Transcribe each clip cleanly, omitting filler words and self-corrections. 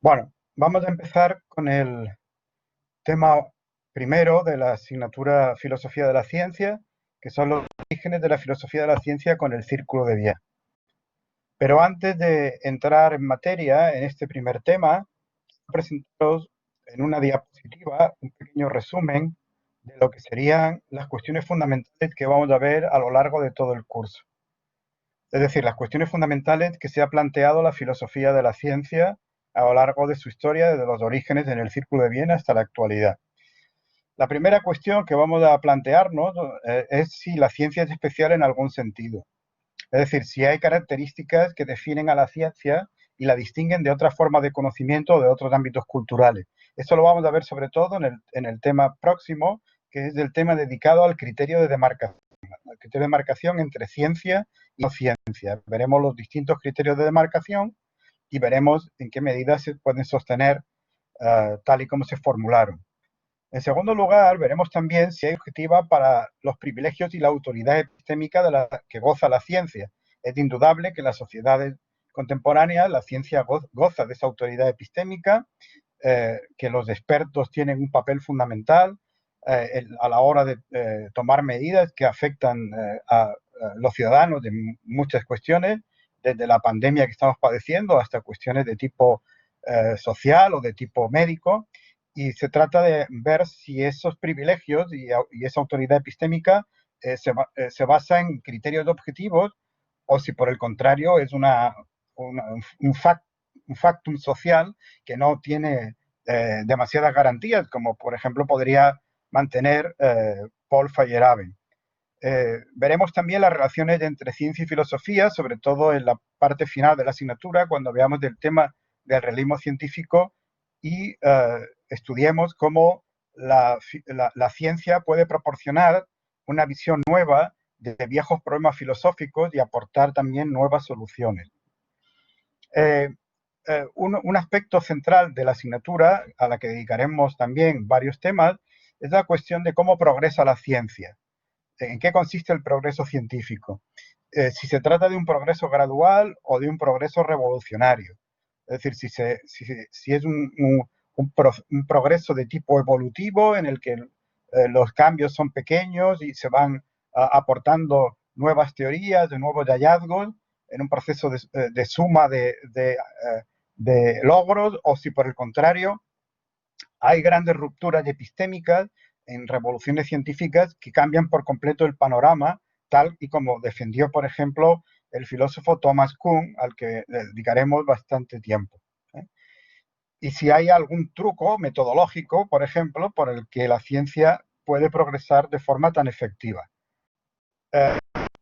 Bueno, vamos a empezar con el tema primero de la asignatura Filosofía de la Ciencia, que son los orígenes de la filosofía de la ciencia con el Círculo de Viena. Pero antes de entrar en materia en este primer tema, presentaros en una diapositiva un pequeño resumen de lo que serían las cuestiones fundamentales que vamos a ver a lo largo de todo el curso. Es decir, las cuestiones fundamentales que se ha planteado la filosofía de la ciencia a lo largo de su historia, desde los orígenes en el Círculo de Viena hasta la actualidad. La primera cuestión que vamos a plantearnos es si la ciencia es especial en algún sentido. Es decir, si hay características que definen a la ciencia y la distinguen de otras formas de conocimiento o de otros ámbitos culturales. Esto lo vamos a ver sobre todo en el tema próximo, que es el tema dedicado al criterio de demarcación. El criterio de demarcación entre ciencia y no ciencia. Veremos los distintos criterios de demarcación y veremos en qué medida se pueden sostener tal y como se formularon. En segundo lugar, veremos también si hay objetiva para los privilegios y la autoridad epistémica de la que goza la ciencia. Es indudable que en las sociedades contemporáneas la ciencia goza de esa autoridad epistémica, que los expertos tienen un papel fundamental a la hora de tomar medidas que afectan a los ciudadanos de muchas cuestiones, desde la pandemia que estamos padeciendo hasta cuestiones de tipo social o de tipo médico. Y se trata de ver si esos privilegios y esa autoridad epistémica se basa en criterios objetivos o si por el contrario es un factum social que no tiene demasiadas garantías, como por ejemplo podría mantener Paul Feyerabend. Veremos también las relaciones entre ciencia y filosofía, sobre todo en la parte final de la asignatura, cuando veamos del tema del realismo científico y estudiemos cómo la ciencia puede proporcionar una visión nueva de viejos problemas filosóficos y aportar también nuevas soluciones. Un aspecto central de la asignatura, a la que dedicaremos también varios temas, es la cuestión de cómo progresa la ciencia. ¿En qué consiste el progreso científico? Si se trata de un progreso gradual o de un progreso revolucionario. Es decir, si es un progreso de tipo evolutivo en el que los cambios son pequeños y se van aportando nuevas teorías, de nuevos hallazgos, en un proceso de suma de logros, o si por el contrario hay grandes rupturas epistémicas en revoluciones científicas que cambian por completo el panorama, tal y como defendió, por ejemplo, el filósofo Thomas Kuhn, al que dedicaremos bastante tiempo. Y si hay algún truco metodológico, por ejemplo, por el que la ciencia puede progresar de forma tan efectiva.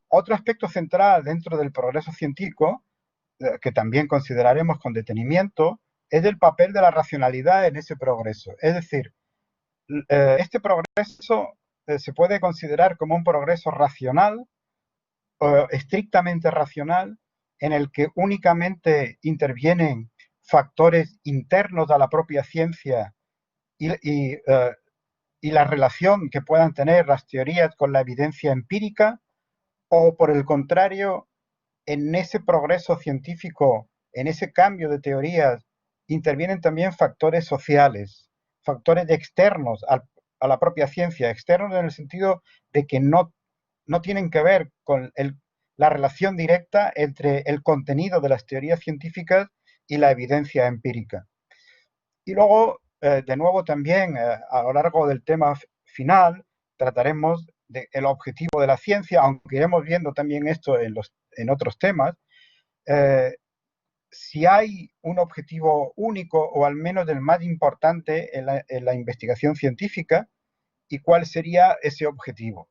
Otro aspecto central dentro del progreso científico, que también consideraremos con detenimiento, es el papel de la racionalidad en ese progreso. Es decir, este progreso se puede considerar como un progreso racional, estrictamente racional, en el que únicamente intervienen factores internos a la propia ciencia y la relación que puedan tener las teorías con la evidencia empírica, o por el contrario, en ese progreso científico, en ese cambio de teorías, intervienen también factores sociales, factores externos a la propia ciencia, externos en el sentido de que no tienen que ver con la relación directa entre el contenido de las teorías científicas y la evidencia empírica. Y luego, de nuevo, también a lo largo del tema final, trataremos del objetivo de la ciencia, aunque iremos viendo también esto en otros temas. Si hay un objetivo único o al menos el más importante en la investigación científica y cuál sería ese objetivo.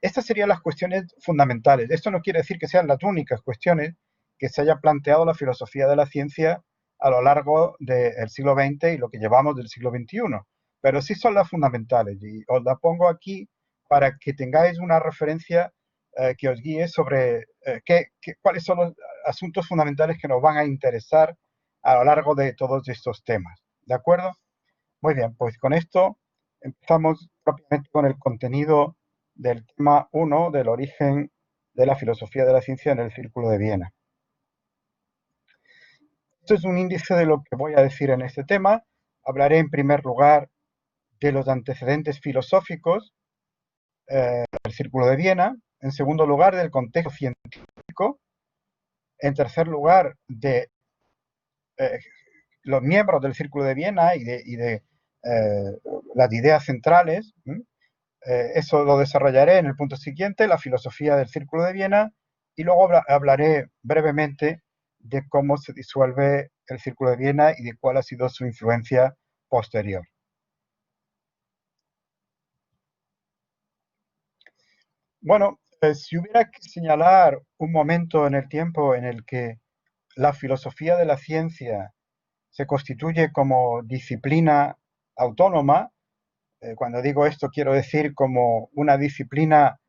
Estas serían las cuestiones fundamentales. Esto no quiere decir que sean las únicas cuestiones que se haya planteado la filosofía de la ciencia a lo largo del siglo XX y lo que llevamos del siglo XXI, pero sí son las fundamentales y os las pongo aquí para que tengáis una referencia que os guíe sobre cuáles son los asuntos fundamentales que nos van a interesar a lo largo de todos estos temas. ¿De acuerdo? Muy bien, pues con esto empezamos propiamente con el contenido del tema 1 del origen de la filosofía de la ciencia en el Círculo de Viena. Esto es un índice de lo que voy a decir en este tema. Hablaré en primer lugar de los antecedentes filosóficos del Círculo de Viena, en segundo lugar del contexto científico, en tercer lugar de eh, los miembros del Círculo de Viena y de las ideas centrales. Eso lo desarrollaré en el punto siguiente, la filosofía del Círculo de Viena, y luego hablaré brevemente de cómo se disuelve el Círculo de Viena y de cuál ha sido su influencia posterior. Bueno, si hubiera que señalar un momento en el tiempo en el que la filosofía de la ciencia se constituye como disciplina autónoma, cuando digo esto quiero decir como una disciplina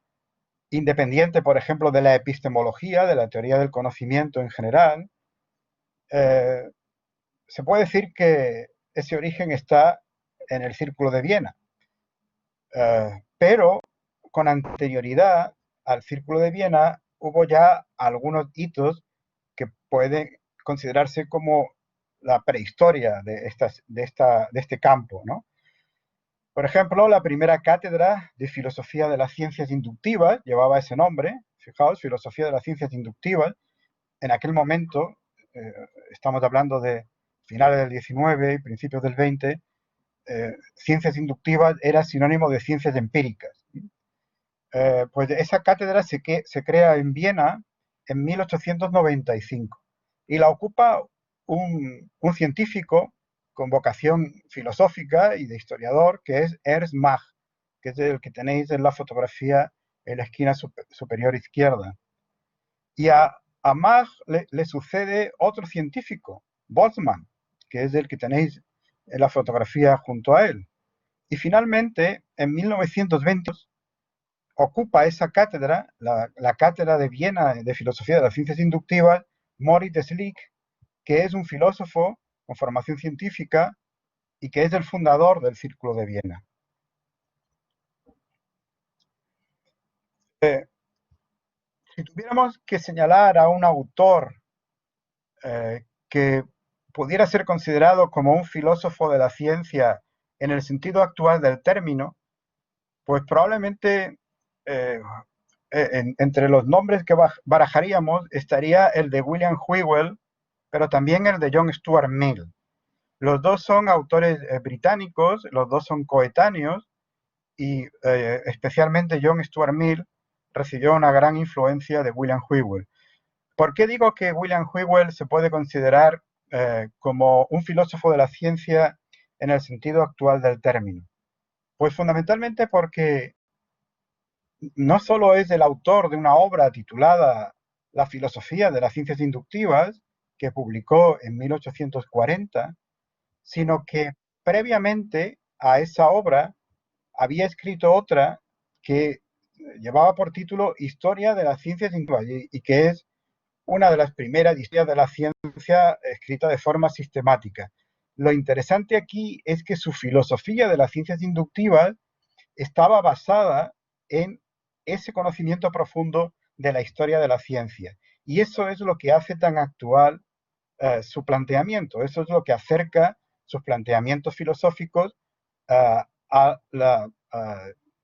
independiente, por ejemplo, de la epistemología, de la teoría del conocimiento en general, eh, se puede decir que ese origen está en el Círculo de Viena. Pero con anterioridad al Círculo de Viena hubo ya algunos hitos que pueden considerarse como la prehistoria de este campo, ¿no? Por ejemplo, la primera cátedra de filosofía de las ciencias inductivas llevaba ese nombre, fijaos, filosofía de las ciencias inductivas. En aquel momento, eh, estamos hablando de finales del 19 y principios del 20, ciencias inductivas era sinónimo de ciencias empíricas. Pues esa cátedra se crea en Viena en 1895 y la ocupa un científico con vocación filosófica y de historiador que es Ernst Mach, que es el que tenéis en la fotografía en la esquina superior izquierda. Y a Mach le sucede otro científico, Boltzmann, que es el que tenéis en la fotografía junto a él. Y finalmente, en 1920, ocupa esa cátedra, la cátedra de Viena de Filosofía de las Ciencias Inductivas, Moritz Schlick, que es un filósofo con formación científica y que es el fundador del Círculo de Viena. Eh, si tuviéramos que señalar a un autor que pudiera ser considerado como un filósofo de la ciencia en el sentido actual del término, pues probablemente entre los nombres que barajaríamos estaría el de William Whewell, pero también el de John Stuart Mill. Los dos son autores británicos, los dos son coetáneos y especialmente John Stuart Mill recibió una gran influencia de William Whewell. ¿Por qué digo que William Whewell se puede considerar como un filósofo de la ciencia en el sentido actual del término? Pues fundamentalmente porque no solo es el autor de una obra titulada La filosofía de las ciencias inductivas, que publicó en 1840, sino que previamente a esa obra había escrito otra que llevaba por título Historia de las ciencias inductivas y que es una de las primeras historias de la ciencia escrita de forma sistemática. Lo interesante aquí es que su filosofía de las ciencias inductivas estaba basada en ese conocimiento profundo de la historia de la ciencia. Y eso es lo que hace tan actual su planteamiento, eso es lo que acerca sus planteamientos filosóficos a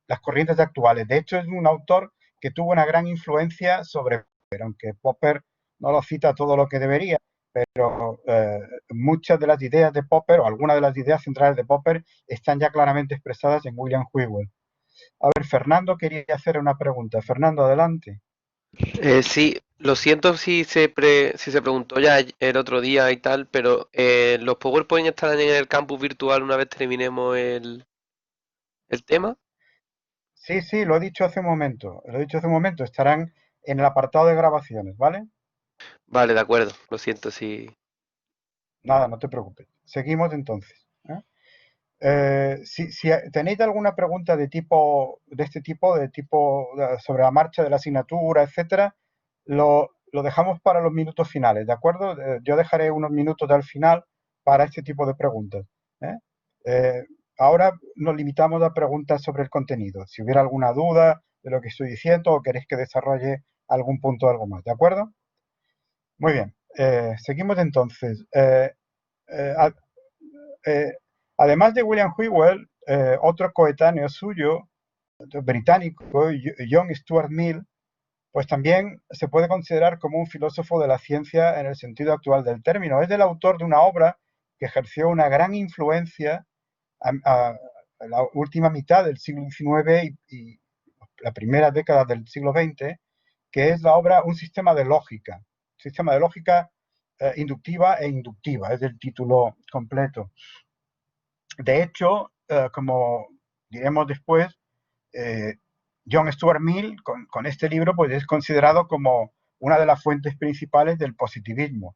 las corrientes actuales. De hecho, es un autor que tuvo una gran influencia sobre Popper, aunque Popper no lo cita todo lo que debería, pero muchas de las ideas de Popper o algunas de las ideas centrales de Popper están ya claramente expresadas en William Whewell. A ver, Fernando quería hacer una pregunta. Fernando, adelante. Sí, lo siento si se preguntó ya el otro día y tal, pero los PowerPoint estarán en el campus virtual una vez terminemos el tema. Sí, sí, lo he dicho hace un momento. Lo he dicho hace un momento. Estarán en el apartado de grabaciones, ¿vale? Vale, de acuerdo, lo siento si... Nada, no te preocupes. Seguimos entonces. Si tenéis alguna pregunta de este tipo, sobre la marcha de la asignatura, etcétera, lo dejamos para los minutos finales, ¿de acuerdo? Yo dejaré unos minutos al final para este tipo de preguntas. ¿eh? Eh, Ahora nos limitamos a preguntas sobre el contenido. Si hubiera alguna duda de lo que estoy diciendo o queréis que desarrolle algún punto o algo más, ¿de acuerdo? Muy bien. Seguimos entonces. A- eh, Además de William Whewell, otro coetáneo suyo, británico, John Stuart Mill, pues también se puede considerar como un filósofo de la ciencia en el sentido actual del término. Es el autor de una obra que ejerció una gran influencia a la última mitad del siglo XIX y la primera década del siglo XX, que es la obra Un sistema de lógica inductiva e inductiva, es el título completo. De hecho, como diremos después, eh, John Stuart Mill, con este libro, pues es considerado como una de las fuentes principales del positivismo.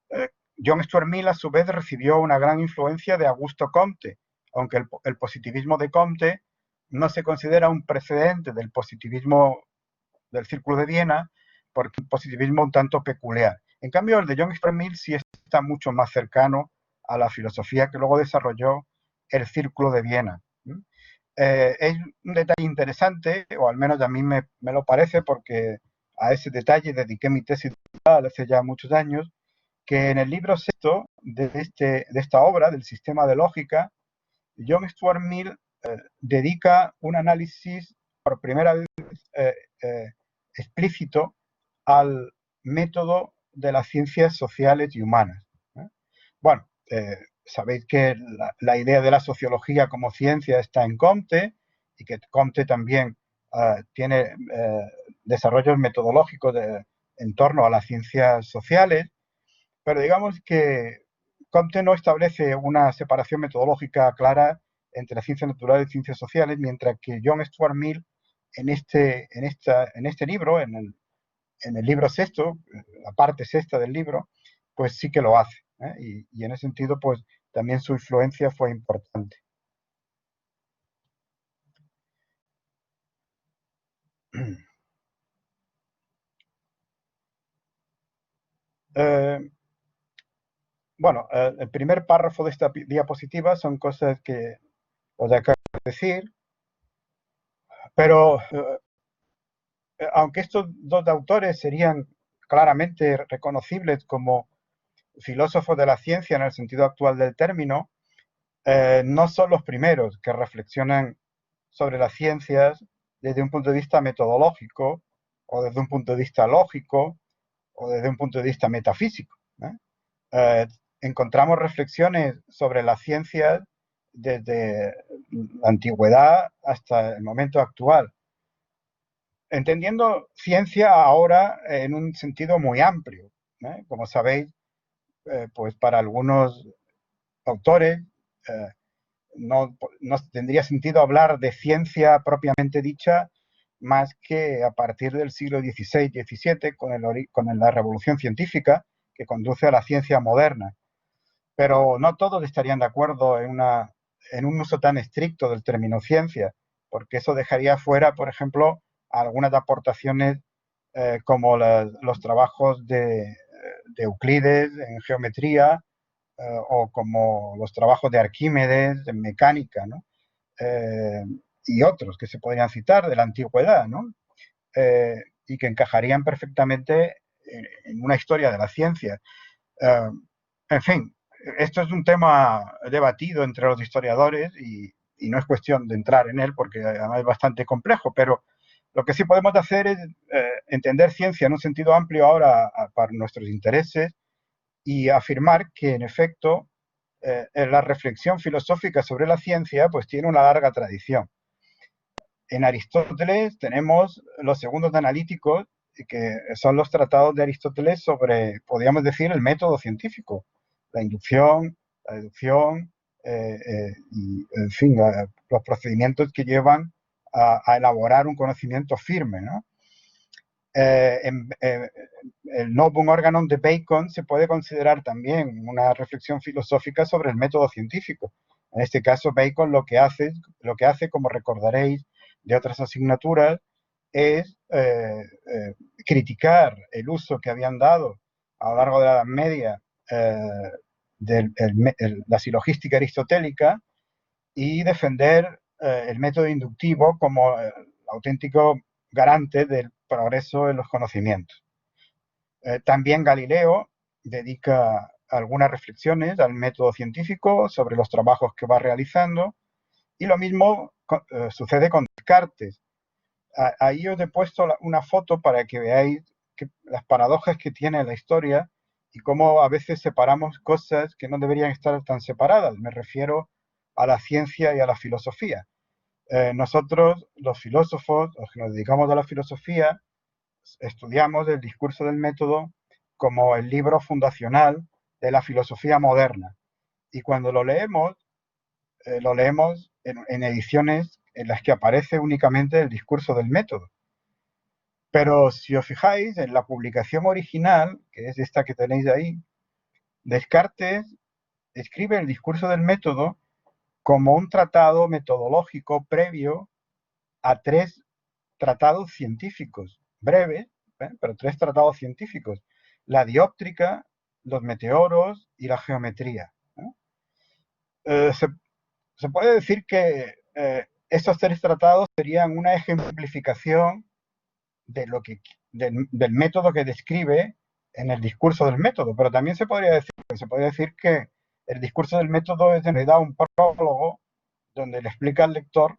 Eh, John Stuart Mill, a su vez, recibió una gran influencia de Augusto Comte, aunque el positivismo de Comte no se considera un precedente del positivismo del Círculo de Viena, porque es un positivismo un tanto peculiar. En cambio, el de John Stuart Mill sí está mucho más cercano a la filosofía que luego desarrolló el Círculo de Viena. Es un detalle interesante, o al menos a mí me lo parece, porque a ese detalle dediqué mi tesis doctoral hace ya muchos años, que en el libro sexto de esta obra, del sistema de lógica, John Stuart Mill dedica un análisis por primera vez eh, eh, explícito al método de las ciencias sociales y humanas. ¿Eh? Bueno, sabéis que idea de la sociología como ciencia está en Comte y que Comte también tiene desarrollos metodológicos en torno a las ciencias sociales, pero digamos que Comte no establece una separación metodológica clara entre ciencias naturales y ciencias sociales, mientras que John Stuart Mill en este libro, en el libro sexto, la parte sexta del libro, pues sí que lo hace. Y en ese sentido, pues también su influencia fue importante. Eh, bueno, el primer párrafo de esta diapositiva son cosas que os acabo de decir, pero aunque estos dos autores serían claramente reconocibles como filósofos de la ciencia en el sentido actual del término, no son los primeros que reflexionan sobre las ciencias desde un punto de vista metodológico o desde un punto de vista lógico o desde un punto de vista metafísico. ¿Eh? Eh, Encontramos reflexiones sobre las ciencias desde la antigüedad hasta el momento actual, entendiendo ciencia ahora en un sentido muy amplio. Como sabéis, pues para algunos autores no tendría sentido hablar de ciencia propiamente dicha más que a partir del siglo XVI-XVII con la revolución científica que conduce a la ciencia moderna. Pero no todos estarían de acuerdo en un uso tan estricto del término ciencia, porque eso dejaría fuera, por ejemplo, algunas aportaciones como los trabajos de Euclides en geometría o como los trabajos de Arquímedes en mecánica, ¿no? Eh, y otros que se podrían citar de la antigüedad, ¿no? Y que encajarían perfectamente en una historia de la ciencia. Eh, en fin, esto es un tema debatido entre los historiadores y no es cuestión de entrar en él porque además es bastante complejo, pero lo que sí podemos hacer es entender ciencia en un sentido amplio ahora para nuestros intereses y afirmar que en efecto la reflexión filosófica sobre la ciencia pues tiene una larga tradición. En Aristóteles tenemos los segundos analíticos, que son los tratados de Aristóteles sobre, podríamos decir, el método científico, la inducción, la deducción, y, en fin, los procedimientos que llevan a elaborar un conocimiento firme, ¿no? El Novum Organum de Bacon se puede considerar también una reflexión filosófica sobre el método científico. En este caso, Bacon lo que hace, como recordaréis de otras asignaturas, es criticar el uso que habían dado a lo largo de la Edad Media de la silogística aristotélica y defender el método inductivo como auténtico garante del progreso en los conocimientos. También Galileo dedica algunas reflexiones al método científico sobre los trabajos que va realizando, y lo mismo sucede con Descartes. Ahí os he puesto una foto para que veáis las paradojas que tiene la historia y cómo a veces separamos cosas que no deberían estar tan separadas. Me refiero a la ciencia y a la filosofía. Nosotros, los filósofos, los que nos dedicamos a la filosofía, estudiamos el discurso del método como el libro fundacional de la filosofía moderna. Y cuando lo leemos en ediciones en las que aparece únicamente el discurso del método. Pero si os fijáis en la publicación original, que es esta que tenéis ahí, Descartes escribe el discurso del método como un tratado metodológico previo a tres tratados científicos, breves, pero tres tratados científicos: la dióptrica, los meteoros y la geometría. Se, se, puede decir que estos tres tratados serían una ejemplificación de lo que, del método que describe en el discurso del método, pero también se podría decir que el discurso del método es en realidad un prólogo donde le explica al lector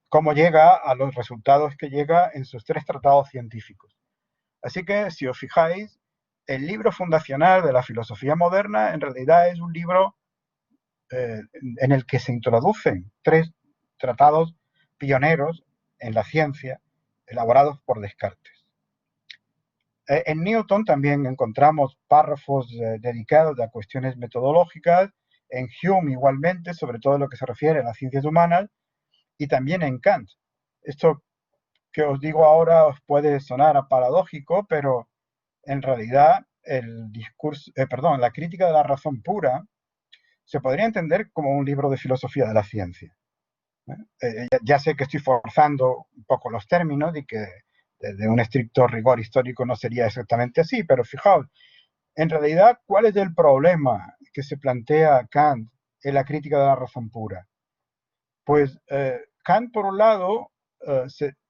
cómo llega a los resultados que llega en sus tres tratados científicos. Así que, si os fijáis, el libro fundacional de la filosofía moderna en realidad es un libro en el que se introducen tres tratados pioneros en la ciencia elaborados por Descartes. En Newton también encontramos párrafos dedicados a cuestiones metodológicas, en Hume igualmente, sobre todo en lo que se refiere a las ciencias humanas, y también en Kant. Esto que os digo ahora os puede sonar paradójico, pero en realidad la crítica de la razón pura se podría entender como un libro de filosofía de la ciencia. Ya sé que estoy forzando un poco los términos y que desde un estricto rigor histórico no sería exactamente así, pero fijaos, en realidad, ¿cuál es el problema que se plantea Kant en la crítica de la razón pura? Pues Kant, por un lado,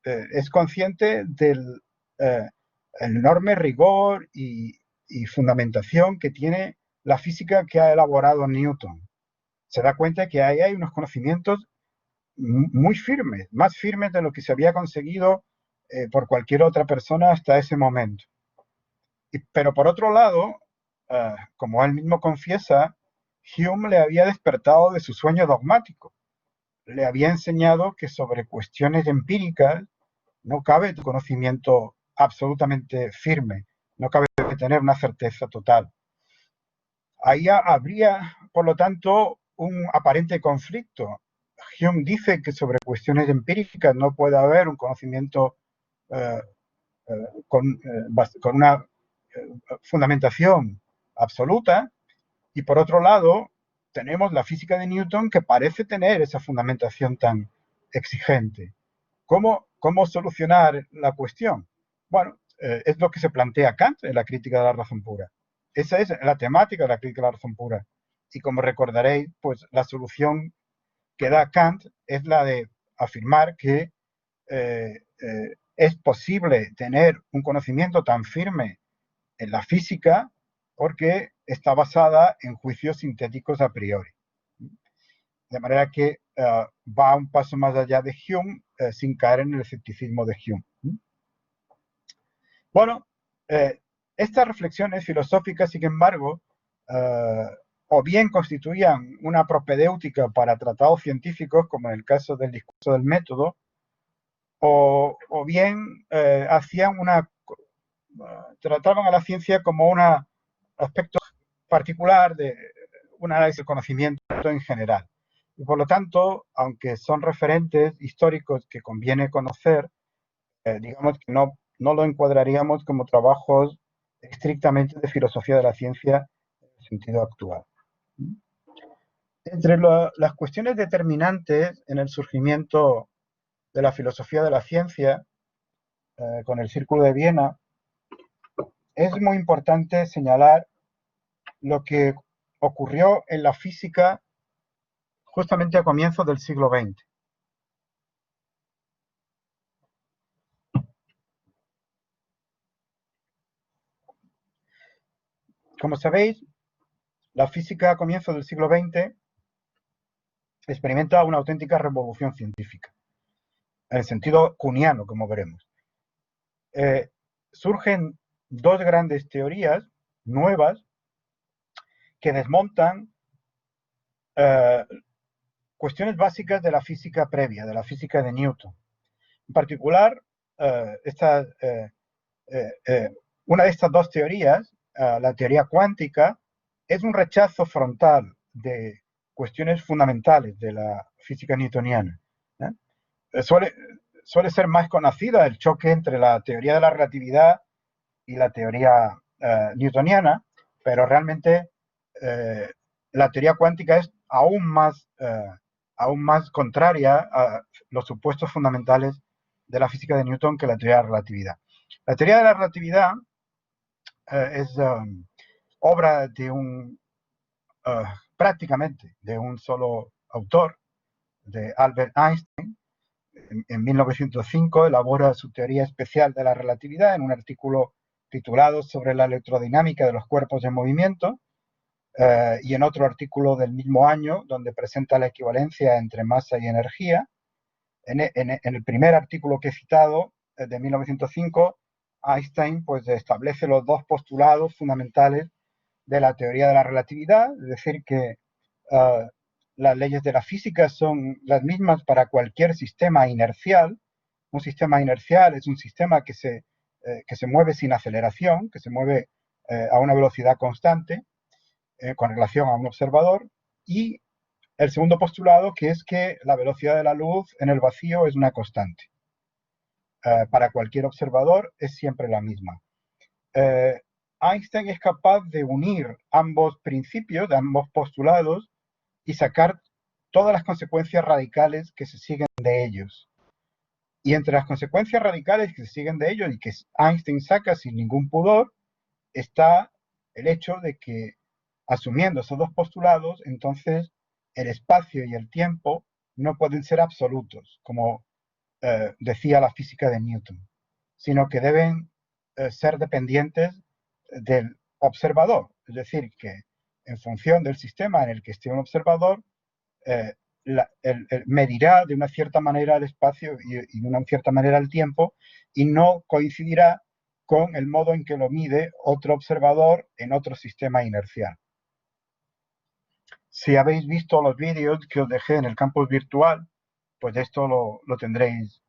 es consciente del enorme rigor y fundamentación que tiene la física que ha elaborado Newton. Se da cuenta que ahí hay unos conocimientos muy firmes, más firmes de lo que se había conseguido por cualquier otra persona hasta ese momento. Pero por otro lado, como él mismo confiesa, Hume le había despertado de su sueño dogmático. Le había enseñado que sobre cuestiones empíricas no cabe conocimiento absolutamente firme, no cabe tener una certeza total. Ahí habría, por lo tanto, un aparente conflicto. Hume dice que sobre cuestiones empíricas no puede haber un conocimiento eh, con una fundamentación absoluta, y por otro lado tenemos la física de Newton, que parece tener esa fundamentación tan exigente. ¿Cómo solucionar la cuestión? Bueno, es lo que se plantea Kant en la crítica de la razón pura. Esa es la temática de la crítica de la razón pura. Y como recordaréis, pues la solución que da Kant es la de afirmar que es posible tener un conocimiento tan firme en la física porque está basada en juicios sintéticos a priori. De manera que va un paso más allá de Hume sin caer en el escepticismo de Hume. Bueno, estas reflexiones filosóficas, sin embargo, o bien constituían una propedéutica para tratados científicos, como en el caso del discurso del método, o bien trataban a la ciencia como un aspecto particular de un análisis del conocimiento en general. Y por lo tanto, aunque son referentes históricos que conviene conocer, digamos que no lo encuadraríamos como trabajos estrictamente de filosofía de la ciencia en el sentido actual. Entre las cuestiones determinantes en el surgimiento de la filosofía de la ciencia, con el Círculo de Viena, es muy importante señalar lo que ocurrió en la física justamente a comienzos del siglo XX. Como sabéis, la física a comienzos del siglo XX experimenta una auténtica revolución científica, en el sentido kuhniano, como veremos. Surgen dos grandes teorías nuevas que desmontan cuestiones básicas de la física previa, de la física de Newton. En particular, una de estas dos teorías, la teoría cuántica, es un rechazo frontal de cuestiones fundamentales de la física newtoniana. Suele ser más conocida el choque entre la teoría de la relatividad y la teoría newtoniana, pero realmente la teoría cuántica es aún más contraria a los supuestos fundamentales de la física de Newton que la teoría de la relatividad. La teoría de la relatividad es obra de prácticamente de un solo autor, de Albert Einstein. En 1905 elabora su teoría especial de la relatividad en un artículo titulado Sobre la electrodinámica de los cuerpos en movimiento, y en otro artículo del mismo año donde presenta la equivalencia entre masa y energía. En el primer artículo que he citado, de 1905, Einstein pues establece los dos postulados fundamentales de la teoría de la relatividad, es decir, que las leyes de la física son las mismas para cualquier sistema inercial. Un sistema inercial es un sistema que se mueve sin aceleración, que se mueve a una velocidad constante con relación a un observador, y el segundo postulado, que es que la velocidad de la luz en el vacío es una constante. Para cualquier observador es siempre la misma. Einstein es capaz de unir ambos principios, de ambos postulados, y sacar todas las consecuencias radicales que se siguen de ellos. Y entre las consecuencias radicales que se siguen de ellos y que Einstein saca sin ningún pudor, está el hecho de que, asumiendo esos dos postulados, entonces el espacio y el tiempo no pueden ser absolutos, como decía la física de Newton, sino que deben ser dependientes del observador. Es decir, que en función del sistema en el que esté un observador, medirá de una cierta manera el espacio y de una cierta manera el tiempo, y no coincidirá con el modo en que lo mide otro observador en otro sistema inercial. Si habéis visto los vídeos que os dejé en el campus virtual, pues esto lo tendréis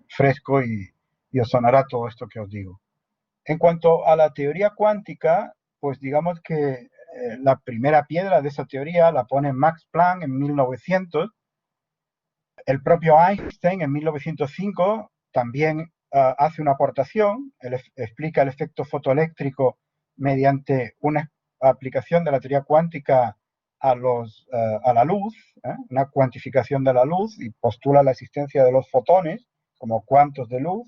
fresco y os sonará todo esto que os digo. En cuanto a la teoría cuántica, pues digamos que la primera piedra de esa teoría la pone Max Planck en 1900. El propio Einstein en 1905 también hace una aportación, explica el efecto fotoeléctrico mediante una aplicación de la teoría cuántica a la luz, una cuantificación de la luz, y postula la existencia de los fotones como cuantos de luz.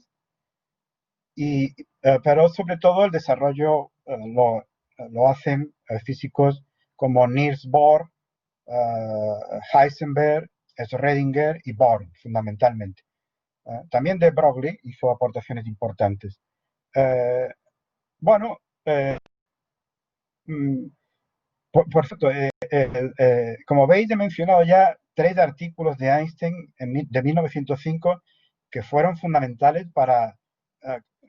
Pero sobre todo el desarrollo lo hacen físicos como Niels Bohr, Heisenberg, Schrödinger y Born, fundamentalmente. También de Broglie hizo aportaciones importantes. Bueno, por cierto, como veis, he mencionado ya 3 artículos de Einstein de 1905 que fueron fundamentales para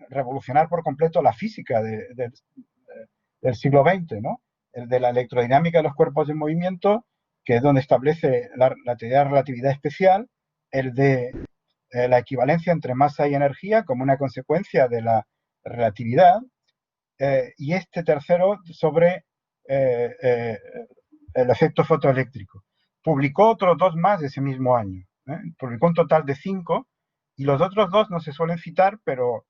revolucionar por completo la física del siglo XX, ¿no? El de la electrodinámica de los cuerpos en movimiento, que es donde establece la teoría de la relatividad especial, el de la equivalencia entre masa y energía como una consecuencia de la relatividad, y este tercero sobre el efecto fotoeléctrico. Publicó otros 2 más ese mismo año. Publicó un total de 5, y los otros 2 no se suelen citar, pero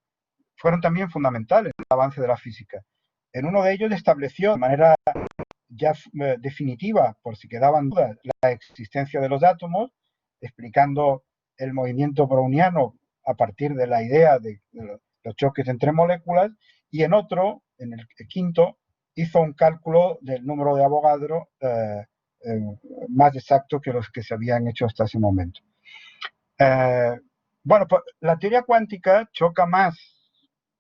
fueron también fundamentales en el avance de la física. En uno de ellos estableció de manera ya definitiva, por si quedaban dudas, la existencia de los átomos, explicando el movimiento browniano a partir de la idea de los choques entre moléculas, y en otro, en el quinto, hizo un cálculo del número de Avogadro más exacto que los que se habían hecho hasta ese momento. Bueno, pues la teoría cuántica choca más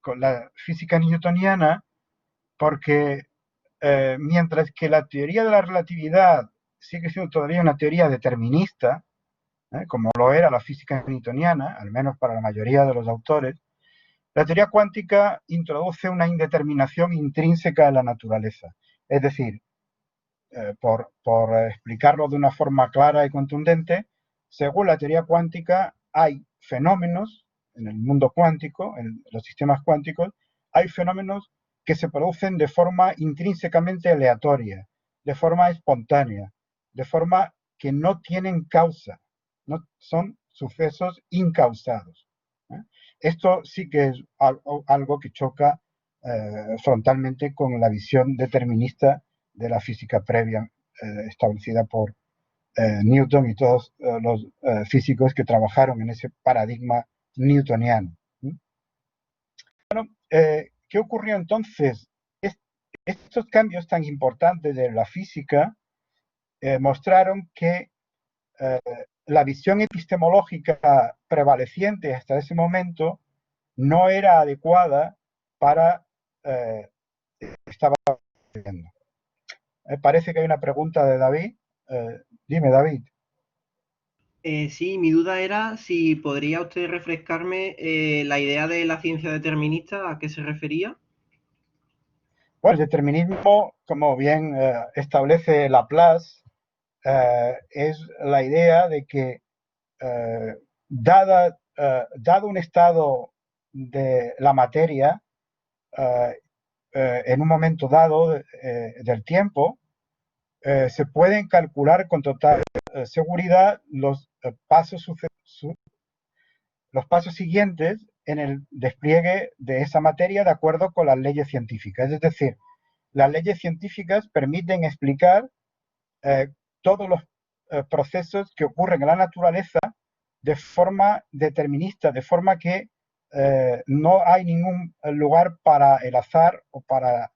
con la física newtoniana porque mientras que la teoría de la relatividad sigue siendo todavía una teoría determinista, como lo era la física newtoniana, al menos para la mayoría de los autores, la teoría cuántica introduce una indeterminación intrínseca en la naturaleza. Es decir, por explicarlo de una forma clara y contundente, según la teoría cuántica hay fenómenos en el mundo cuántico, en los sistemas cuánticos, hay fenómenos que se producen de forma intrínsecamente aleatoria, de forma espontánea, de forma que no tienen causa, no son sucesos incausados. ¿eh? Esto sí que es algo que choca frontalmente con la visión determinista de la física previa establecida por Newton y todos los físicos que trabajaron en ese paradigma newtoniano. Bueno, ¿qué ocurrió entonces? Estos cambios tan importantes de la física mostraron que la visión epistemológica prevaleciente hasta ese momento no era adecuada para estaba viendo. Parece que hay una pregunta de David. Dime, David. Sí, mi duda era si podría usted refrescarme la idea de la ciencia determinista, ¿a qué se refería? Bueno, el determinismo, como bien establece Laplace, es la idea de que dado un estado de la materia, en un momento dado del tiempo, se pueden calcular con total seguridad los pasos siguientes en el despliegue de esa materia de acuerdo con las leyes científicas. Es decir, las leyes científicas permiten explicar todos los procesos que ocurren en la naturaleza de forma determinista, de forma que no hay ningún lugar para el azar o para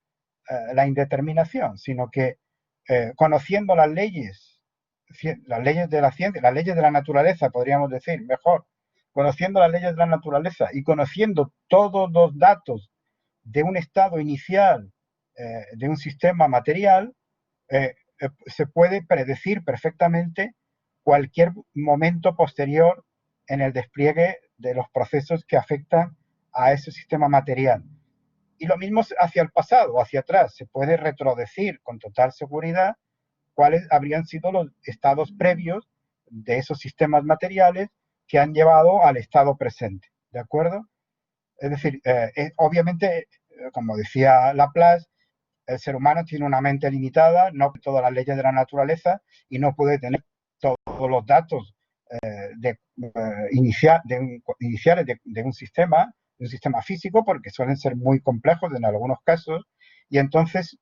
la indeterminación, sino que conociendo las leyes de la ciencia, las leyes de la naturaleza, podríamos decir, mejor, conociendo las leyes de la naturaleza y conociendo todos los datos de un estado inicial de un sistema material, se puede predecir perfectamente cualquier momento posterior en el despliegue de los procesos que afectan a ese sistema material. Y lo mismo hacia el pasado, hacia atrás. Se puede retrodecir con total seguridad cuáles habrían sido los estados previos de esos sistemas materiales que han llevado al estado presente. ¿De acuerdo? Es decir, obviamente, como decía Laplace, el ser humano tiene una mente limitada, no todas las leyes de la naturaleza y no puede tener todos los datos iniciales de un sistema físico, porque suelen ser muy complejos en algunos casos, y entonces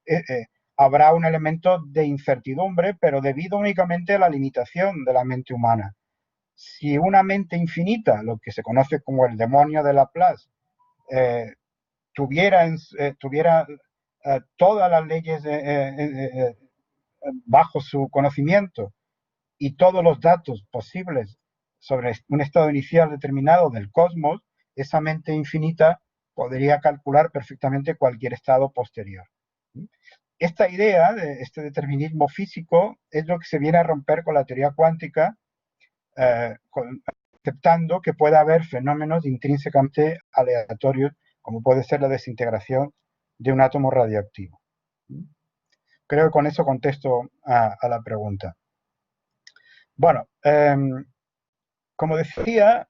habrá un elemento de incertidumbre, pero debido únicamente a la limitación de la mente humana. Si una mente infinita, lo que se conoce como el demonio de Laplace, tuviera todas las leyes bajo su conocimiento y todos los datos posibles sobre un estado inicial determinado del cosmos, esa mente infinita podría calcular perfectamente cualquier estado posterior. Esta idea de este determinismo físico es lo que se viene a romper con la teoría cuántica, aceptando que pueda haber fenómenos intrínsecamente aleatorios, como puede ser la desintegración de un átomo radioactivo. Creo que con eso contesto a la pregunta. Bueno, como decía,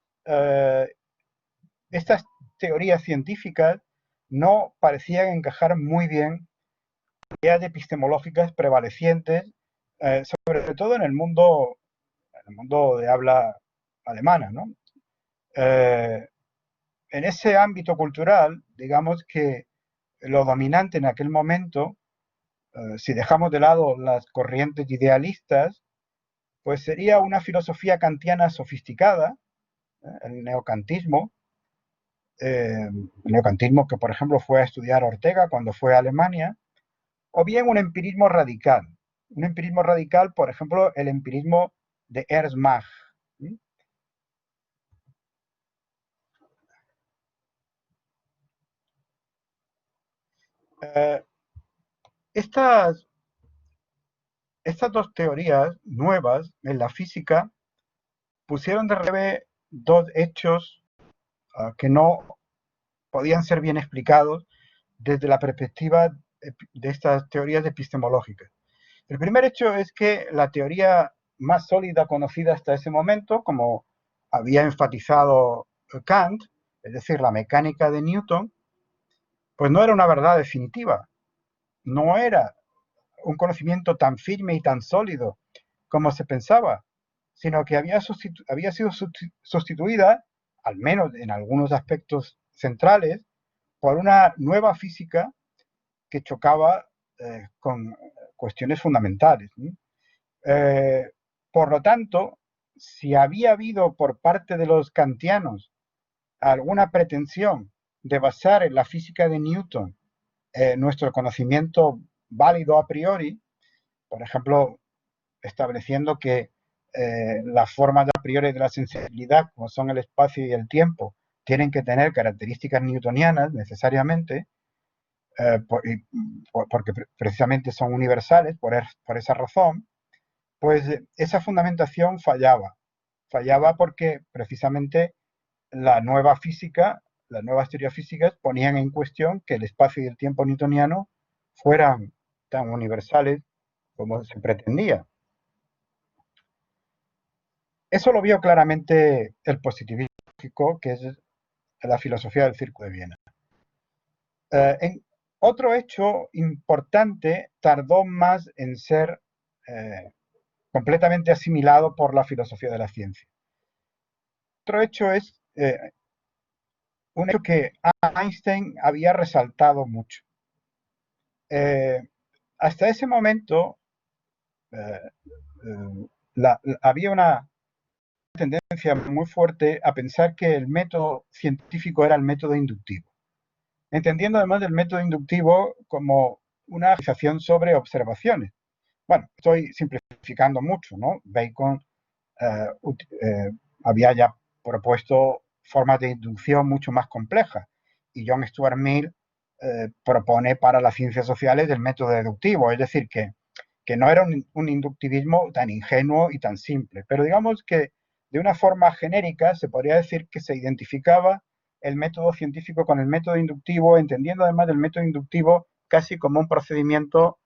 estas teorías científicas no parecían encajar muy bien con ideas epistemológicas prevalecientes, sobre todo en el mundo de habla alemana, ¿no? En ese ámbito cultural, digamos que lo dominante en aquel momento, si dejamos de lado las corrientes idealistas, pues sería una filosofía kantiana sofisticada, el neocantismo, que por ejemplo fue a estudiar Ortega cuando fue a Alemania, o bien un empirismo radical, por ejemplo, el empirismo de Ernst Mach. Estas dos teorías nuevas en la física pusieron de relieve dos hechos que no podían ser bien explicados desde la perspectiva de estas teorías epistemológicas. El primer hecho es que la teoría más sólida conocida hasta ese momento, como había enfatizado Kant, es decir, la mecánica de Newton, pues no era una verdad definitiva, no era un conocimiento tan firme y tan sólido como se pensaba, sino que había sido sustituida, al menos en algunos aspectos centrales, por una nueva física que chocaba con cuestiones fundamentales, ¿no? Por lo tanto, si había habido por parte de los kantianos alguna pretensión de basar en la física de Newton nuestro conocimiento válido a priori, por ejemplo, estableciendo que las formas a priori de la sensibilidad, como son el espacio y el tiempo, tienen que tener características newtonianas necesariamente, porque precisamente son universales, por esa razón, pues esa fundamentación fallaba. Fallaba porque precisamente la nueva física, las nuevas teorías físicas ponían en cuestión que el espacio y el tiempo newtoniano fueran tan universales como se pretendía. Eso lo vio claramente el positivismo, que es la filosofía del Círculo de Viena. Otro hecho importante tardó más en ser completamente asimilado por la filosofía de la ciencia. Otro hecho es un hecho que Einstein había resaltado mucho. Hasta ese momento había una tendencia muy fuerte a pensar que el método científico era el método inductivo, entendiendo además el método inductivo como una realización sobre observaciones. Bueno, estoy simplificando mucho, ¿no? Bacon había ya propuesto formas de inducción mucho más complejas y John Stuart Mill propone para las ciencias sociales el método deductivo, es decir, que no era un inductivismo tan ingenuo y tan simple, pero digamos que de una forma genérica se podría decir que se identificaba el método científico con el método inductivo, entendiendo además el método inductivo casi como un procedimiento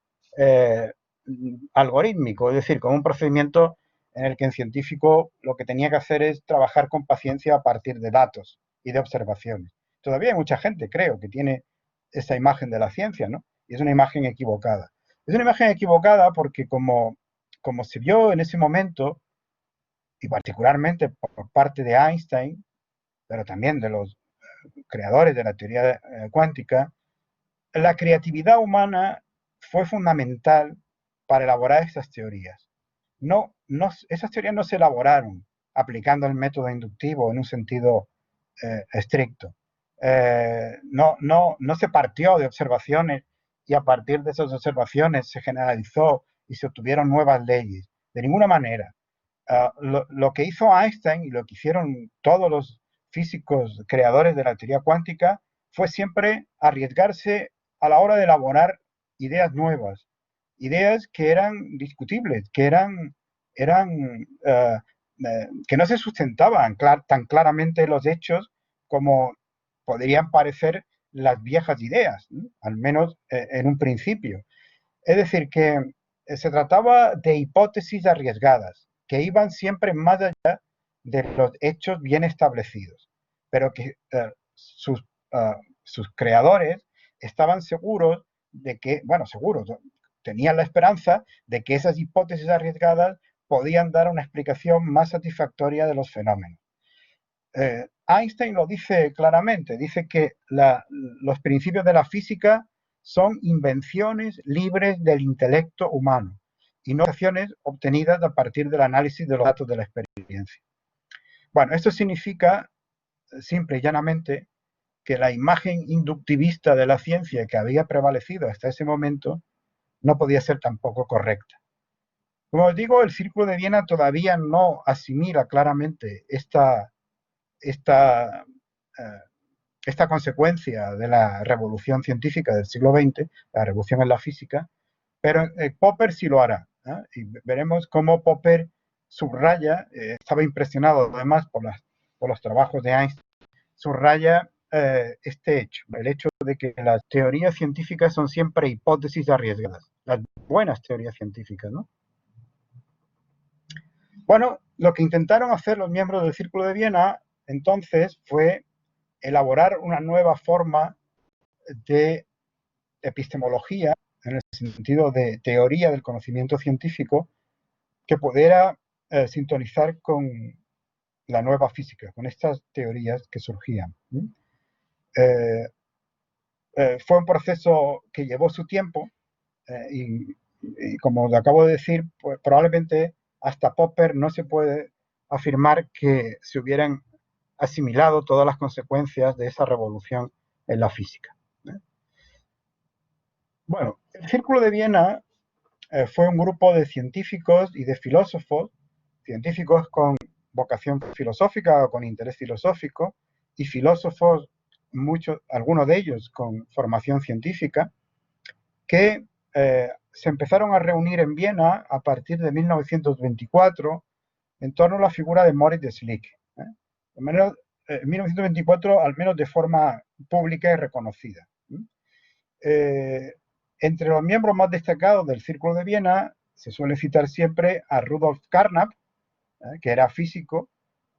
algorítmico, es decir, como un procedimiento en el que el científico lo que tenía que hacer es trabajar con paciencia a partir de datos y de observaciones. Todavía hay mucha gente, creo, que tiene esa imagen de la ciencia, ¿no? Y es una imagen equivocada. Es una imagen equivocada porque como se vio en ese momento, y particularmente por parte de Einstein, pero también de los creadores de la teoría cuántica, la creatividad humana fue fundamental para elaborar estas teorías. Esas teorías no se elaboraron aplicando el método inductivo en un sentido estricto. No se partió de observaciones y a partir de esas observaciones se generalizó y se obtuvieron nuevas leyes. De ninguna manera. Lo que hizo Einstein y lo que hicieron todos los físicos creadores de la teoría cuántica fue siempre arriesgarse a la hora de elaborar ideas nuevas, ideas que eran discutibles, que no se sustentaban tan claramente los hechos como podrían parecer las viejas ideas, ¿no? Al menos en un principio. Es decir, que se trataba de hipótesis arriesgadas, que iban siempre más allá de los hechos bien establecidos, pero que sus creadores estaban seguros de que, bueno, seguros, tenían la esperanza de que esas hipótesis arriesgadas podían dar una explicación más satisfactoria de los fenómenos. Einstein lo dice claramente, dice que los principios de la física son invenciones libres del intelecto humano y no acciones obtenidas a partir del análisis de los datos de la experiencia. Bueno, esto significa, simple y llanamente, que la imagen inductivista de la ciencia que había prevalecido hasta ese momento no podía ser tampoco correcta. Como os digo, el Círculo de Viena todavía no asimila claramente esta consecuencia de la revolución científica del siglo XX, la revolución en la física, Pero Popper sí lo hará, ¿eh? Y veremos cómo Popper subraya, estaba impresionado además por los trabajos de Einstein, subraya este hecho, el hecho de que las teorías científicas son siempre hipótesis arriesgadas, las buenas teorías científicas, ¿no? Bueno, lo que intentaron hacer los miembros del Círculo de Viena entonces fue elaborar una nueva forma de epistemología, en el sentido de teoría del conocimiento científico, que pudiera sintonizar con la nueva física, con estas teorías que surgían. Eh, fue un proceso que llevó su tiempo y como acabo de decir, pues, probablemente hasta Popper no se puede afirmar que se hubieran asimilado todas las consecuencias de esa revolución en la física. Bueno, el Círculo de Viena fue un grupo de científicos y de filósofos, científicos con vocación filosófica o con interés filosófico, y filósofos, algunos de ellos con formación científica, que se empezaron a reunir en Viena a partir de 1924 en torno a la figura de Moritz Schlick. En 1924, al menos de forma pública y reconocida. Entre los miembros más destacados del Círculo de Viena se suele citar siempre a Rudolf Carnap, que era físico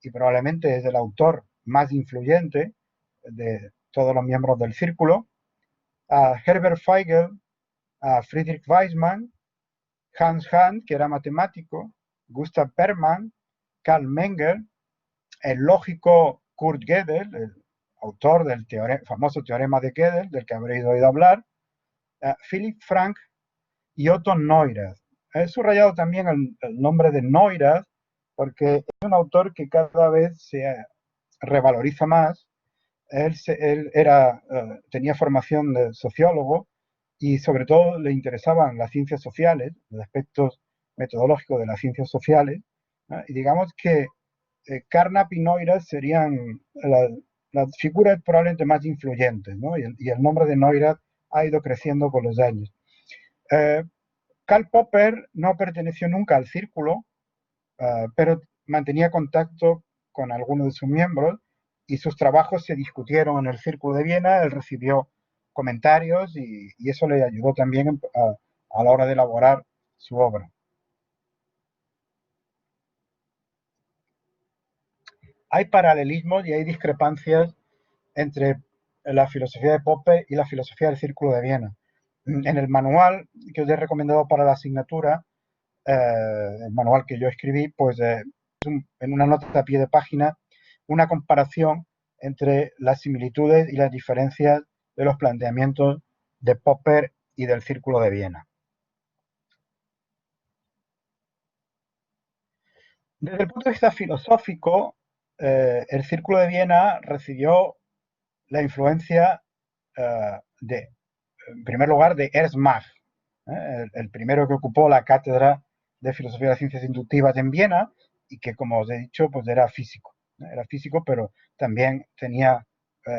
y probablemente es el autor más influyente de todos los miembros del Círculo, a Herbert Feigl, a Friedrich Waismann, Hans Hahn, que era matemático, Gustav Bergmann, Karl Menger, el lógico Kurt Gödel, el autor del famoso teorema de Gödel, del que habréis oído hablar, Philipp Frank y Otto Neurath. He subrayado también el nombre de Neurath porque es un autor que cada vez se revaloriza más. Él tenía formación de sociólogo y sobre todo le interesaban las ciencias sociales, los aspectos metodológicos de las ciencias sociales, ¿no? Y digamos que Carnap y Neurath serían las figuras probablemente más influyentes, ¿no? Y el nombre de Neurath ha ido creciendo con los años. Karl Popper no perteneció nunca al círculo, pero mantenía contacto con algunos de sus miembros y sus trabajos se discutieron en el Círculo de Viena. Él recibió comentarios y eso le ayudó también a la hora de elaborar su obra. Hay paralelismos y hay discrepancias entre la filosofía de Popper y la filosofía del Círculo de Viena. En el manual que os he recomendado para la asignatura, el manual que yo escribí, pues en una nota a pie de página, una comparación entre las similitudes y las diferencias de los planteamientos de Popper y del Círculo de Viena. Desde el punto de vista filosófico, el Círculo de Viena recibió la influencia en primer lugar, de Ernst Mach, el primero que ocupó la cátedra de Filosofía de las Ciencias Inductivas en Viena y que, como os he dicho, pues era físico. Era físico, pero también tenía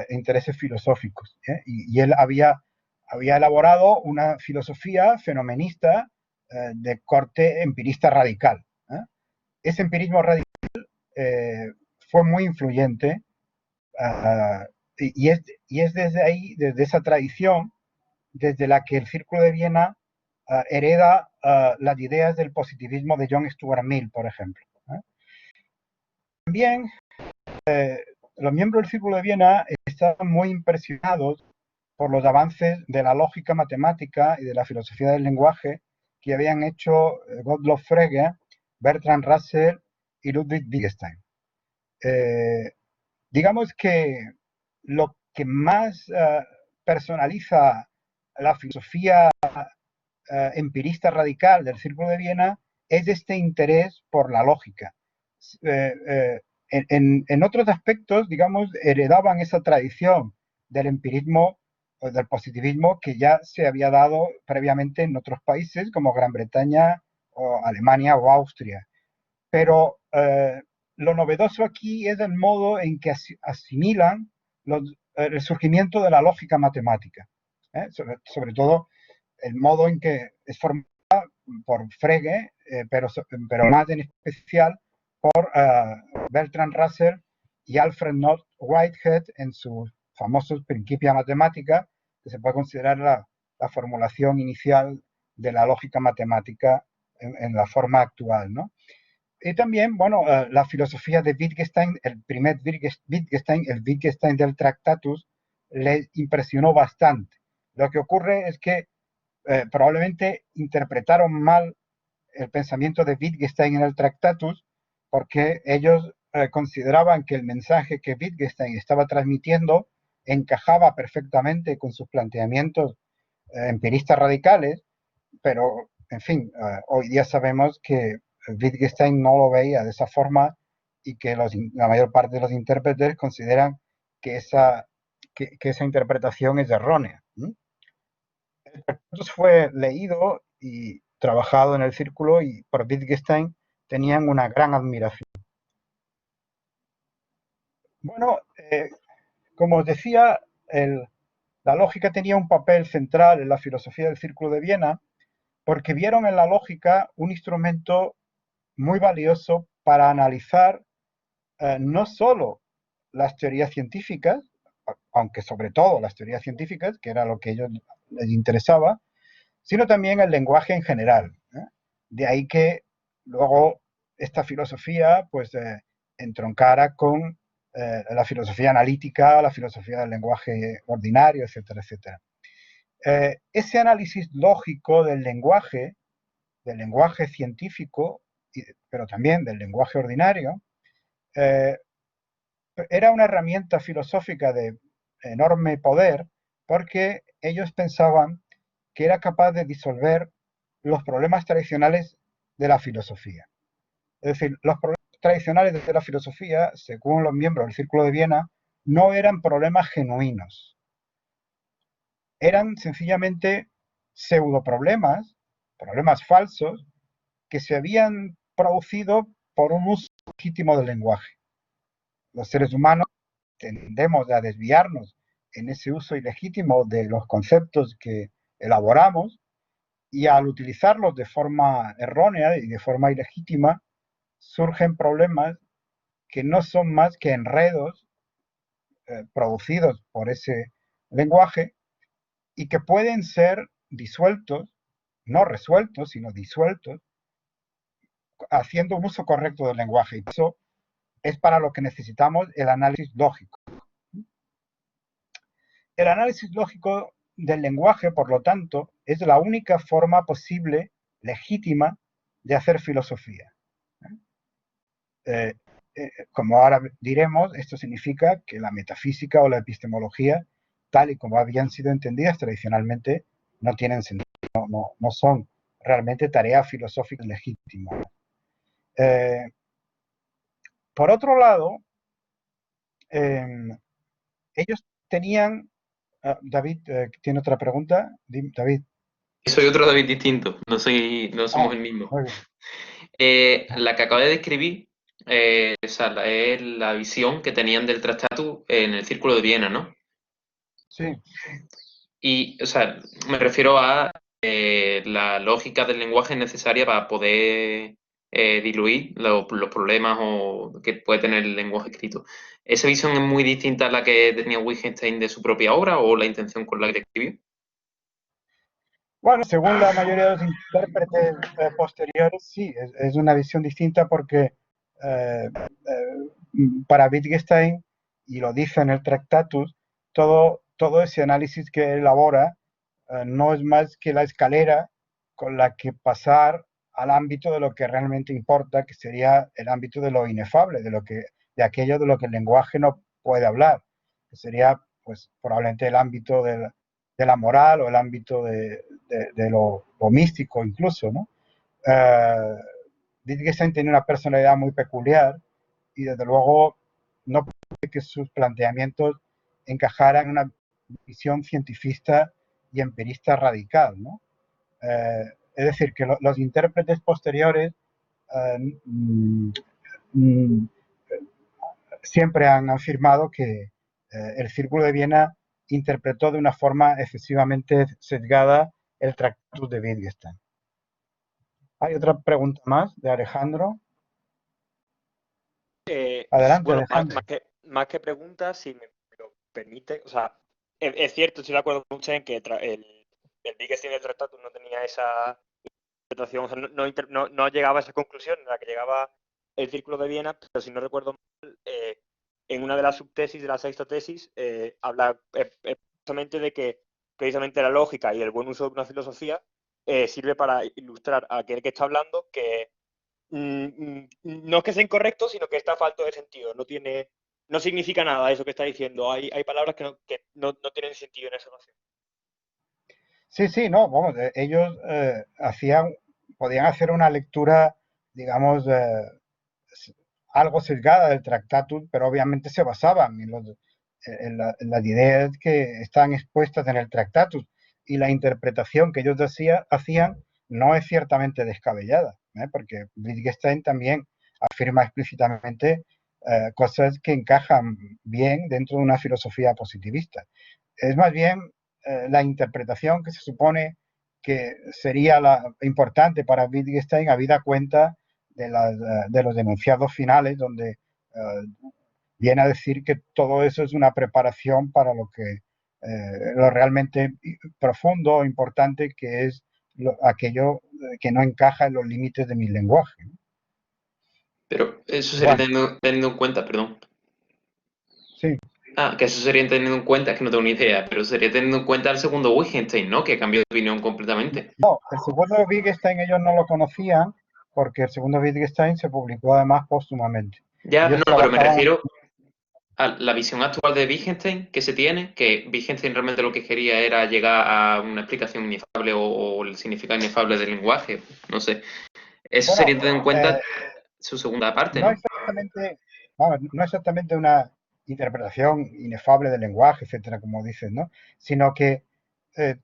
intereses filosóficos. Y él había elaborado una filosofía fenomenista de corte empirista radical. Ese empirismo radical fue muy influyente y es desde ahí, desde esa tradición, desde la que el Círculo de Viena hereda las ideas del positivismo de John Stuart Mill, por ejemplo. También los miembros del Círculo de Viena estaban muy impresionados por los avances de la lógica matemática y de la filosofía del lenguaje que habían hecho Gottlob Frege, Bertrand Russell y Ludwig Wittgenstein. Digamos que lo que más personaliza la filosofía empirista radical del Círculo de Viena es este interés por la lógica. En otros aspectos, digamos, heredaban esa tradición del empirismo o del positivismo que ya se había dado previamente en otros países como Gran Bretaña o Alemania o Austria. Pero lo novedoso aquí es el modo en que asimilan el surgimiento de la lógica matemática. Sobre todo el modo en que es formada por Frege, pero más en especial por Bertrand Russell y Alfred North Whitehead en sus famosos Principia Mathematica, que se puede considerar la formulación inicial de la lógica matemática en la forma actual, ¿no? Y también, bueno, la filosofía de Wittgenstein, el primer Wittgenstein, el Wittgenstein del Tractatus, le impresionó bastante. Lo que ocurre es que probablemente interpretaron mal el pensamiento de Wittgenstein en el Tractatus, porque ellos consideraban que el mensaje que Wittgenstein estaba transmitiendo encajaba perfectamente con sus planteamientos empiristas radicales, pero, en fin, hoy día sabemos que Wittgenstein no lo veía de esa forma y que la mayor parte de los intérpretes consideran que esa interpretación es errónea. Entonces fue leído y trabajado en el círculo y por Wittgenstein tenían una gran admiración. Bueno, como os decía, la lógica tenía un papel central en la filosofía del Círculo de Viena porque vieron en la lógica un instrumento muy valioso para analizar no solo las teorías científicas, aunque sobre todo las teorías científicas, que era lo que a ellos les interesaba, sino también el lenguaje en general. De ahí que luego esta filosofía pues entroncara con la filosofía analítica, la filosofía del lenguaje ordinario, etcétera, etcétera. Ese análisis lógico del lenguaje científico, pero también del lenguaje ordinario, era una herramienta filosófica de enorme poder porque ellos pensaban que era capaz de disolver los problemas tradicionales de la filosofía. Es decir, los problemas tradicionales de la filosofía, según los miembros del Círculo de Viena, no eran problemas genuinos. Eran sencillamente pseudoproblemas, problemas falsos, que se habían producido por un uso legítimo del lenguaje. Los seres humanos tendemos a desviarnos en ese uso ilegítimo de los conceptos que elaboramos y al utilizarlos de forma errónea y de forma ilegítima surgen problemas que no son más que enredos producidos por ese lenguaje y que pueden ser disueltos, no resueltos, sino disueltos, haciendo un uso correcto del lenguaje. Y eso es para lo que necesitamos el análisis lógico. El análisis lógico del lenguaje, por lo tanto, es la única forma posible, legítima, de hacer filosofía. Como ahora diremos, esto significa que la metafísica o la epistemología, tal y como habían sido entendidas tradicionalmente, no tienen sentido, no son realmente tareas filosóficas legítimas. Por otro lado, ellos tenían... David, ¿tiene otra pregunta? David. Soy otro David distinto, no somos el mismo. Muy bien. La que acabo de describir es la visión que tenían del Tractatus en el Círculo de Viena, ¿no? Sí. Y, o sea, me refiero a la lógica del lenguaje necesaria para poder diluir los problemas que puede tener el lenguaje escrito. ¿Esa visión es muy distinta a la que tenía Wittgenstein de su propia obra o la intención con la que escribió? Bueno, según la mayoría de los intérpretes posteriores, sí, es una visión distinta porque para Wittgenstein, y lo dice en el Tractatus, todo ese análisis que elabora no es más que la escalera con la que pasar al ámbito de lo que realmente importa, que sería el ámbito de lo inefable, de aquello de lo que el lenguaje no puede hablar, que sería pues probablemente el ámbito de la moral o el ámbito de lo místico incluso, ¿no? Wittgenstein tiene una personalidad muy peculiar y desde luego no puede que sus planteamientos encajaran en una visión cientifista y empirista radical, ¿no? Es decir, que los intérpretes posteriores siempre han afirmado que el Círculo de Viena interpretó de una forma excesivamente sesgada el Tractatus de Wittgenstein. ¿Hay otra pregunta más de Alejandro? Adelante, Bueno, Alejandro. más que preguntas, si me lo permite, o sea, es cierto, estoy de acuerdo con usted en que el Wittgenstein del tratado no tenía esa interpretación, o sea, no llegaba a esa conclusión en la que llegaba el Círculo de Viena, pero si no recuerdo mal, en una de las subtesis de la sexta tesis habla precisamente de que precisamente la lógica y el buen uso de una filosofía sirve para ilustrar a aquel que está hablando que no es que sea incorrecto, sino que está falto de sentido. No significa nada eso que está diciendo. Hay palabras que no tienen sentido en esa oración. Sí, sí, no, vamos, ellos podían hacer una lectura, digamos, algo sesgada del Tractatus, pero obviamente se basaban en las ideas que están expuestas en el Tractatus, y la interpretación que ellos hacían no es ciertamente descabellada, porque Wittgenstein también afirma explícitamente cosas que encajan bien dentro de una filosofía positivista. Es más bien la interpretación que se supone que sería la importante para Wittgenstein, habida cuenta de los denunciados finales, donde viene a decir que todo eso es una preparación para lo realmente profundo o importante, que es aquello que no encaja en los límites de mi lenguaje. Pero eso sería Bueno, teniendo en cuenta, perdón. sí. Ah, que eso sería teniendo en cuenta, es que no tengo ni idea, pero sería teniendo en cuenta el segundo Wittgenstein, ¿no? Que cambió de opinión completamente. No, el segundo Wittgenstein ellos no lo conocían, porque el segundo Wittgenstein se publicó además póstumamente. Ya, no, Ellos pero me trabajaban. refiero a la visión actual de Wittgenstein que se tiene, que Wittgenstein realmente lo que quería era llegar a una explicación inefable o el significado inefable del lenguaje, no sé. Eso Bueno, sería tener en cuenta su segunda parte, no ¿no? exactamente, vamos, no exactamente una interpretación inefable del lenguaje, etcétera, como dices, ¿no? Sino que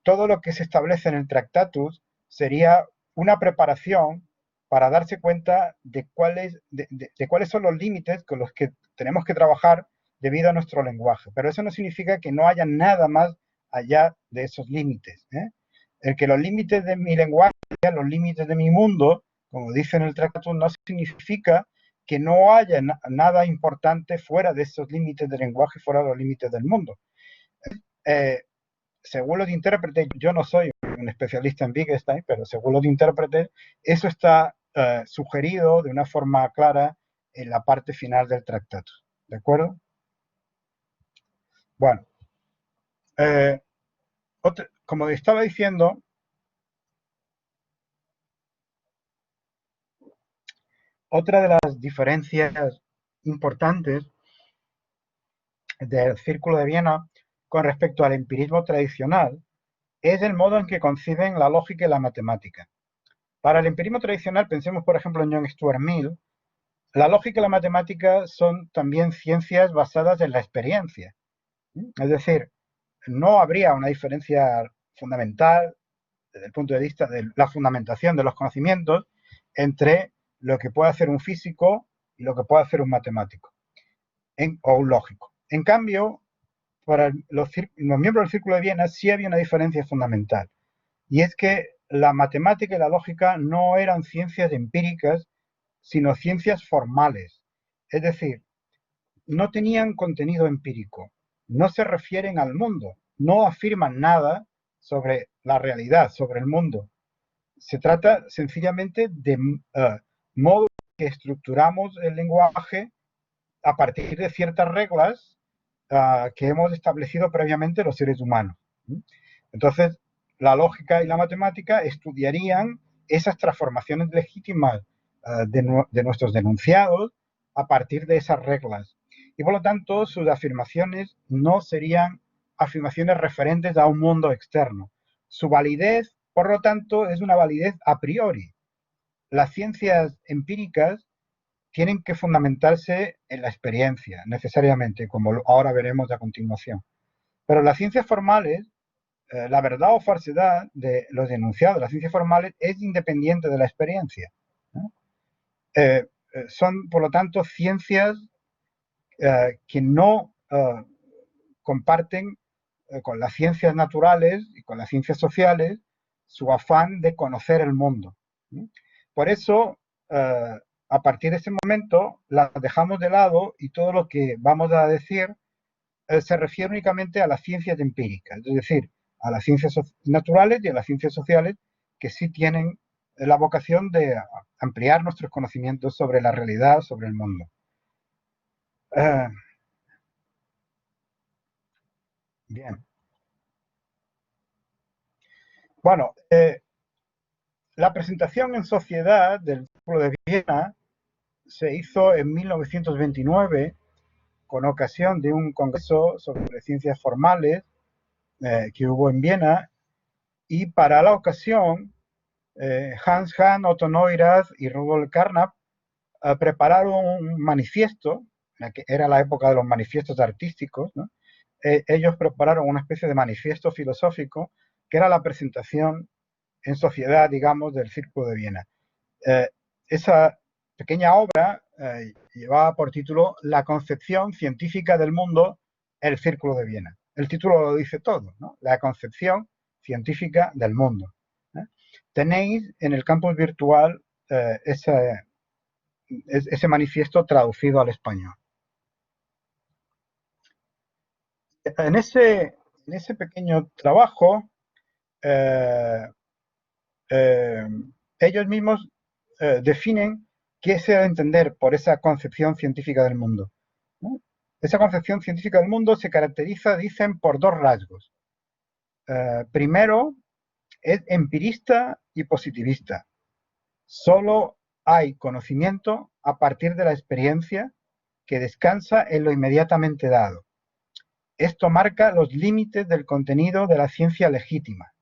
todo lo que se establece en el Tractatus sería una preparación para darse cuenta de cuáles son los límites con los que tenemos que trabajar debido a nuestro lenguaje. Pero eso no significa que no haya nada más allá de esos límites, ¿eh? El que los límites de mi lenguaje sean los límites de mi mundo, como dice en el Tractatus, no significa que no haya nada importante fuera de esos límites del lenguaje, fuera de los límites del mundo. Eh, Según los intérpretes, yo no soy un especialista en Wittgenstein, pero según los intérpretes, eso está sugerido de una forma clara en la parte final del tratado. ¿De acuerdo? Bueno, como estaba diciendo, otra de las diferencias importantes del Círculo de Viena con respecto al empirismo tradicional es el modo en que conciben la lógica y la matemática. Para el empirismo tradicional, pensemos por ejemplo en John Stuart Mill, la lógica y la matemática son también ciencias basadas en la experiencia. Es decir, no habría una diferencia fundamental desde el punto de vista de la fundamentación de los conocimientos entre lo que puede hacer un físico y lo que puede hacer un matemático o un lógico. En cambio, para los miembros del Círculo de Viena sí había una diferencia fundamental, y es que la matemática y la lógica no eran ciencias empíricas, sino ciencias formales. Es decir, no tenían contenido empírico, no se refieren al mundo, no afirman nada sobre la realidad, sobre el mundo. Se trata sencillamente de modo que estructuramos el lenguaje a partir de ciertas reglas que hemos establecido previamente los seres humanos. Entonces, la lógica y la matemática estudiarían esas transformaciones legítimas de nuestros denunciados a partir de esas reglas. Y por lo tanto, sus afirmaciones no serían afirmaciones referentes a un mundo externo. Su validez, por lo tanto, es una validez a priori. Las ciencias empíricas tienen que fundamentarse en la experiencia, necesariamente, como ahora veremos a continuación. Pero las ciencias formales, la verdad o falsedad de los denunciados de las ciencias formales es independiente de la experiencia, ¿no? Son, por lo tanto, ciencias que no comparten con las ciencias naturales y con las ciencias sociales, su afán de conocer el mundo. Por eso, a partir de ese momento, la dejamos de lado y todo lo que vamos a decir se refiere únicamente a las ciencias empíricas, es decir, a las ciencias naturales y a las ciencias sociales, que sí tienen la vocación de ampliar nuestros conocimientos sobre la realidad, sobre el mundo. Bien. Bueno, la presentación en sociedad del Círculo de Viena se hizo en 1929 con ocasión de un congreso sobre ciencias formales que hubo en Viena, y para la ocasión Hans Hahn, Otto Neurath y Rudolf Carnap prepararon un manifiesto, que era la época de los manifiestos artísticos, ¿no? Ellos prepararon una especie de manifiesto filosófico que era la presentación en sociedad, digamos, del Círculo de Viena. Esa pequeña obra llevaba por título La concepción científica del mundo, el Círculo de Viena. El título lo dice todo, ¿no? La concepción científica del mundo. Tenéis en el campus virtual ese manifiesto traducido al español. En ese pequeño trabajo, ellos mismos definen qué se ha de entender por esa concepción científica del mundo, ¿no? Esa concepción científica del mundo se caracteriza, dicen, por dos rasgos. Primero, es empirista y positivista. Solo hay conocimiento a partir de la experiencia que descansa en lo inmediatamente dado. Esto marca los límites del contenido de la ciencia legítima.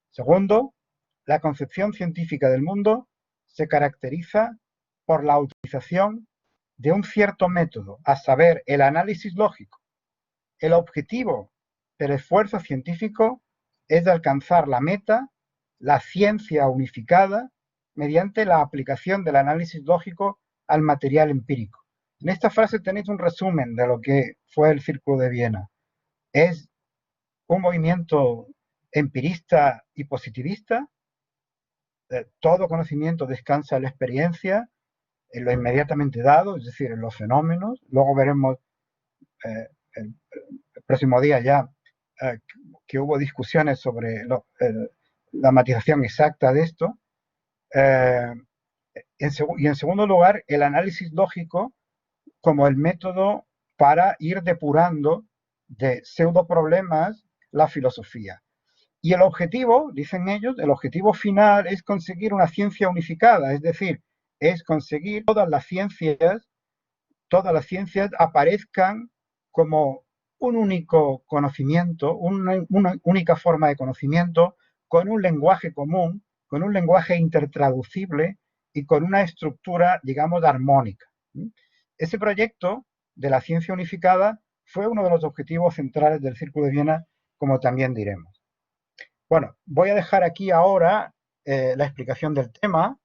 Segundo, la concepción científica del mundo se caracteriza por la utilización de un cierto método, a saber, el análisis lógico. El objetivo del esfuerzo científico es de alcanzar la meta, la ciencia unificada, mediante la aplicación del análisis lógico al material empírico. En esta frase tenéis un resumen de lo que fue el Círculo de Viena. Es un movimiento empirista y positivista. Todo conocimiento descansa en la experiencia, en lo inmediatamente dado, es decir, en los fenómenos. Luego veremos el próximo día ya que hubo discusiones sobre la matización exacta de esto. Y en segundo lugar, el análisis lógico como el método para ir depurando de pseudoproblemas la filosofía. Y el objetivo, dicen ellos, el objetivo final es conseguir una ciencia unificada, es decir, es conseguir todas las ciencias aparezcan como un único conocimiento, una única forma de conocimiento, con un lenguaje común, con un lenguaje intertraducible y con una estructura, digamos, armónica. Ese proyecto de la ciencia unificada fue uno de los objetivos centrales del Círculo de Viena, como también diremos. Bueno, voy a dejar aquí ahora la explicación del tema